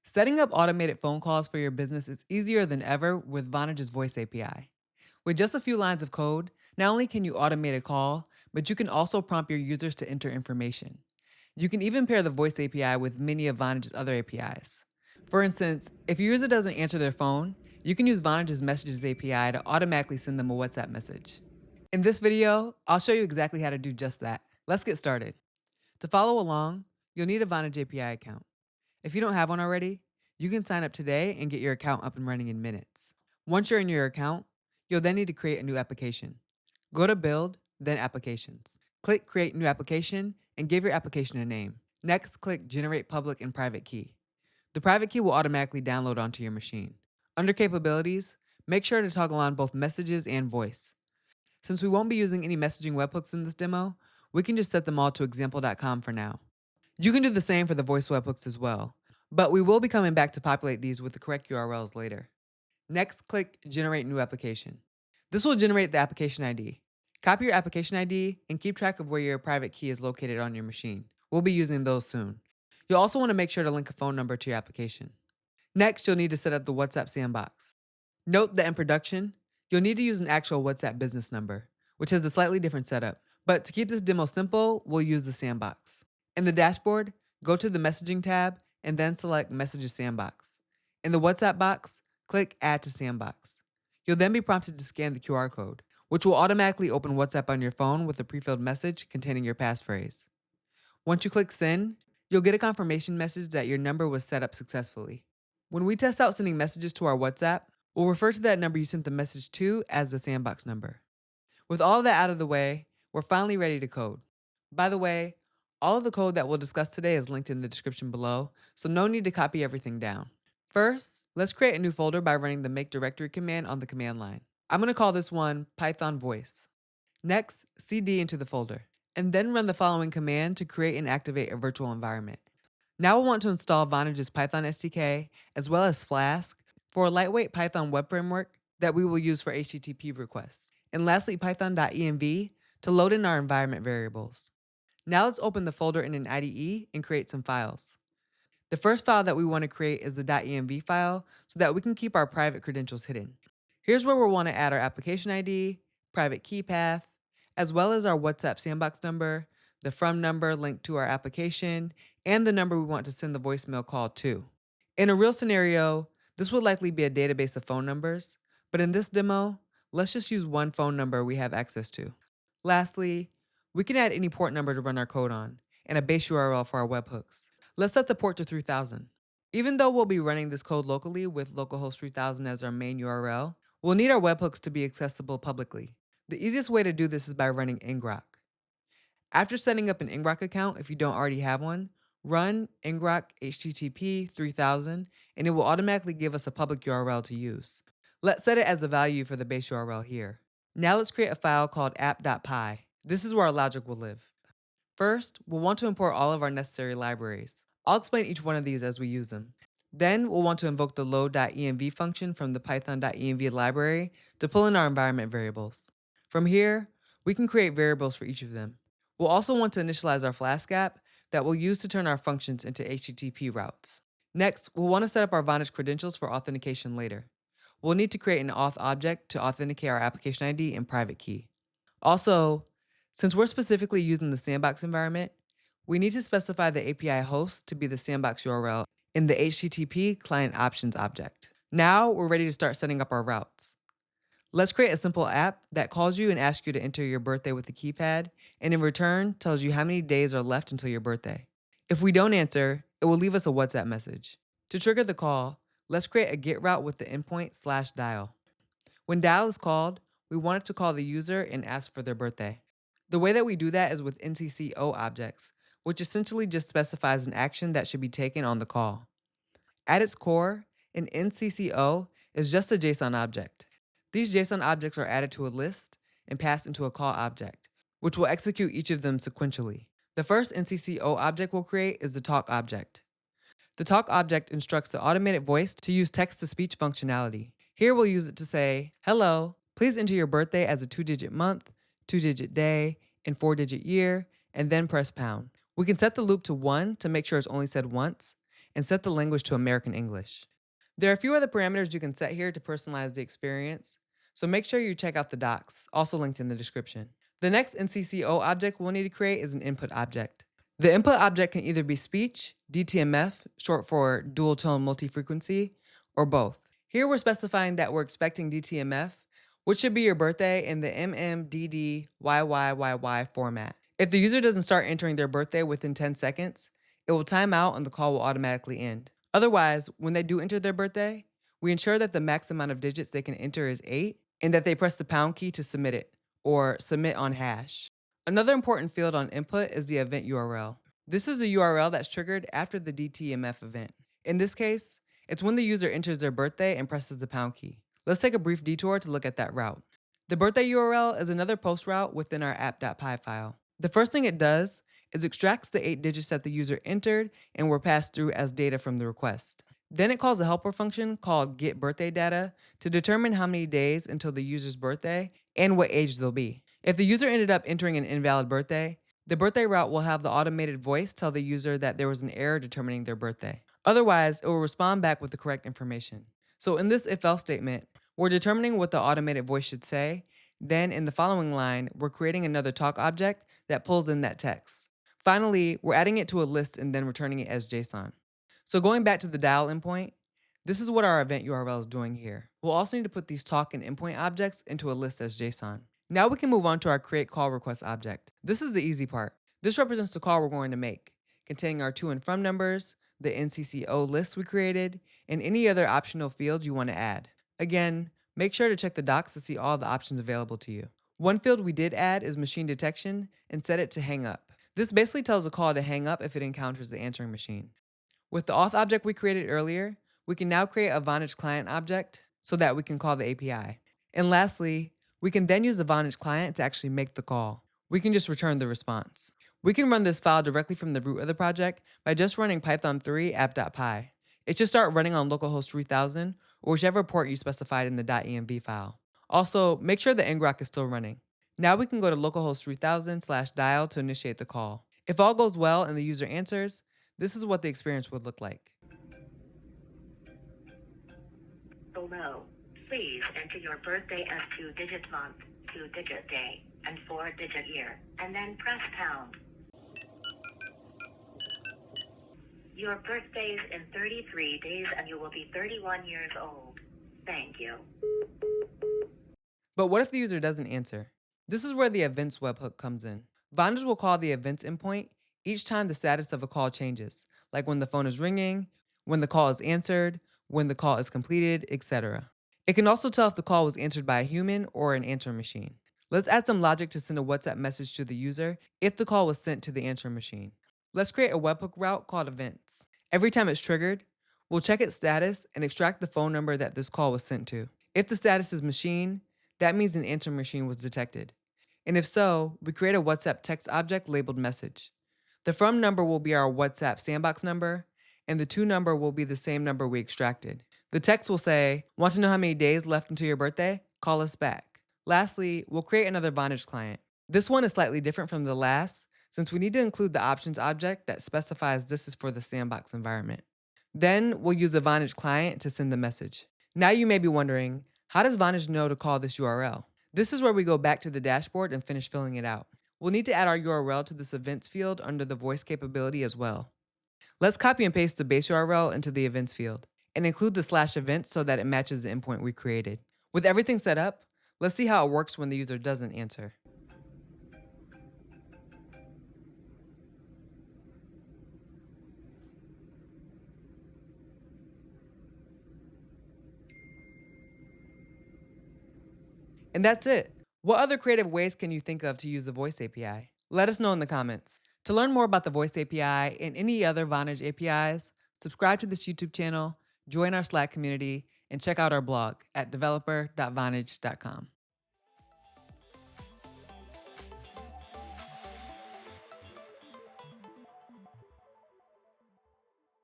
Setting up automated phone calls for your business is easier than ever with Vonage's Voice API. With just a few lines of code, not only can you automate a call, but you can also prompt your users to enter information. You can even pair the Voice API with many of Vonage's other APIs. For instance, if your user doesn't answer their phone, you can use Vonage's Messages API to automatically send them a WhatsApp message. In this video, I'll show you exactly how to do just that. Let's get started. To follow along, you'll need a Vonage API account. If you don't have one already, you can sign up today and get your account up and running in minutes. Once you're in your account, you'll then need to create a new application. Go to Build, then Applications. Click Create New Application and give your application a name. Next, click Generate Public and Private Key. The private key will automatically download onto your machine. Under Capabilities, make sure to toggle on both messages and voice. Since we won't be using any messaging webhooks in this demo, we can just set them all to example.com for now. You can do the same for the voice webhooks as well, but we will be coming back to populate these with the correct URLs later. Next, click Generate New Application. This will generate the application ID. Copy your application ID and keep track of where your private key is located on your machine. We'll be using those soon. You'll also want to make sure to link a phone number to your application. Next, you'll need to set up the WhatsApp sandbox. Note that in production, you'll need to use an actual WhatsApp business number, which has a slightly different setup. But to keep this demo simple, we'll use the sandbox. In the dashboard, go to the Messaging tab and then select Messages Sandbox. In the WhatsApp box, click Add to Sandbox. You'll then be prompted to scan the QR code, which will automatically open WhatsApp on your phone with a pre-filled message containing your passphrase. Once you click Send, you'll get a confirmation message that your number was set up successfully. When we test out sending messages to our WhatsApp, we'll refer to that number you sent the message to as the sandbox number. With all of that out of the way, we're finally ready to code. By the way, all of the code that we'll discuss today is linked in the description below, so no need to copy everything down. First, let's create a new folder by running the make directory command on the command line. I'm going to call this one Python Voice. Next, cd into the folder, and then run the following command to create and activate a virtual environment. Now we'll want to install Vonage's Python SDK, as well as Flask, for a lightweight Python web framework that we will use for HTTP requests. And lastly, python.env to load in our environment variables. Now let's open the folder in an IDE and create some files. The first file that we want to create is the .env file so that we can keep our private credentials hidden. Here's where we'll want to add our application ID, private key path, as well as our WhatsApp sandbox number, the from number linked to our application, and the number we want to send the voicemail call to. In a real scenario, this would likely be a database of phone numbers, but in this demo, let's just use one phone number we have access to. Lastly, we can add any port number to run our code on, and a base URL for our webhooks. Let's set the port to 3000. Even though we'll be running this code locally with localhost 3000 as our main URL, we'll need our webhooks to be accessible publicly. The easiest way to do this is by running ngrok. After setting up an ngrok account, if you don't already have one, run ngrok http 3000 and it will automatically give us a public URL to use. Let's set it as a value for the base URL here. Now let's create a file called app.py. This is where our logic will live. First, we'll want to import all of our necessary libraries. I'll explain each one of these as we use them. Then we'll want to invoke the load.env function from the python.env library to pull in our environment variables. From here, we can create variables for each of them. We'll also want to initialize our Flask app that we'll use to turn our functions into HTTP routes. Next, we'll want to set up our Vonage credentials for authentication later. We'll need to create an auth object to authenticate our application ID and private key. Also, since we're specifically using the sandbox environment, we need to specify the API host to be the sandbox URL in the HTTP client options object. Now we're ready to start setting up our routes. Let's create a simple app that calls you and asks you to enter your birthday with the keypad, and in return tells you how many days are left until your birthday. If we don't answer, it will leave us a WhatsApp message. To trigger the call, let's create a get route with the endpoint /dial. When dial is called, we want it to call the user and ask for their birthday. The way that we do that is with NCCO objects, which essentially just specifies an action that should be taken on the call. At its core, an NCCO is just a JSON object. These JSON objects are added to a list and passed into a call object, which will execute each of them sequentially. The first NCCO object we'll create is the talk object. The talk object instructs the automated voice to use text-to-speech functionality. Here we'll use it to say, "Hello, please enter your birthday as a 2-digit month, 2-digit day, and 4-digit year, and then press pound." We can set the loop to 1 to make sure it's only said once, and set the language to American English. There are a few other parameters you can set here to personalize the experience, so make sure you check out the docs, also linked in the description. The next NCCO object we'll need to create is an input object. The input object can either be speech, DTMF, short for dual tone multi-frequency, or both. Here we're specifying that we're expecting DTMF, which should be your birthday in the MMDDYYYY format. If the user doesn't start entering their birthday within 10 seconds, it will time out and the call will automatically end. Otherwise, when they do enter their birthday, we ensure that the max amount of digits they can enter is 8 and that they press the pound key to submit it, or submit on hash. Another important field on input is the event URL. This is a URL that's triggered after the DTMF event. In this case, it's when the user enters their birthday and presses the pound key. Let's take a brief detour to look at that route. The birthday URL is another post route within our app.py file. The first thing it does is extracts the 8 digits that the user entered and were passed through as data from the request. Then it calls a helper function called getBirthdayData to determine how many days until the user's birthday and what age they'll be. If the user ended up entering an invalid birthday, the birthday route will have the automated voice tell the user that there was an error determining their birthday. Otherwise, it will respond back with the correct information. So in this if-else statement, we're determining what the automated voice should say. Then in the following line, we're creating another talk object that pulls in that text. Finally, we're adding it to a list and then returning it as JSON. So going back to the dial endpoint, this is what our event URL is doing here. We'll also need to put these talk and endpoint objects into a list as JSON. Now we can move on to our create call request object. This is the easy part. This represents the call we're going to make, containing our to and from numbers, the NCCO list we created, and any other optional fields you want to add. Again, make sure to check the docs to see all the options available to you. One field we did add is machine detection and set it to hang up. This basically tells the call to hang up if it encounters the answering machine. With the auth object we created earlier, we can now create a Vonage client object so that we can call the API. And lastly, we can then use the Vonage client to actually make the call. We can just return the response. We can run this file directly from the root of the project by just running python 3 app.py. It should start running on localhost 3000 or whichever port you specified in the .env file. Also, make sure the ngrok is still running. Now we can go to localhost 3000/dial to initiate the call. If all goes well and the user answers, this is what the experience would look like. Below, please enter your birthday as 2-digit month, 2-digit day, and 4-digit year, and then press pound. Your birthday's in 33 days and you will be 31 years old. Thank you. But what if the user doesn't answer? This is where the events webhook comes in. Vonage will call the events endpoint each time the status of a call changes, like when the phone is ringing, when the call is answered, when the call is completed, etc. It can also tell if the call was answered by a human or an answering machine. Let's add some logic to send a WhatsApp message to the user if the call was sent to the answering machine. Let's create a webhook route called events. Every time it's triggered, we'll check its status and extract the phone number that this call was sent to. If the status is machine, that means an answering machine was detected. And if so, we create a WhatsApp text object labeled message. The from number will be our WhatsApp sandbox number, and the to number will be the same number we extracted. The text will say, want to know how many days left until your birthday? Call us back. Lastly, we'll create another Vonage client. This one is slightly different from the last, since we need to include the options object that specifies this is for the sandbox environment. Then we'll use a Vonage client to send the message. Now you may be wondering, how does Vonage know to call this URL? This is where we go back to the dashboard and finish filling it out. We'll need to add our URL to this events field under the voice capability as well. Let's copy and paste the base URL into the events field and include the /events so that it matches the endpoint we created. With everything set up, let's see how it works when the user doesn't answer. And that's it. What other creative ways can you think of to use the Voice API? Let us know in the comments. To learn more about the Voice API and any other Vonage APIs, subscribe to this YouTube channel, join our Slack community, and check out our blog at developer.vonage.com.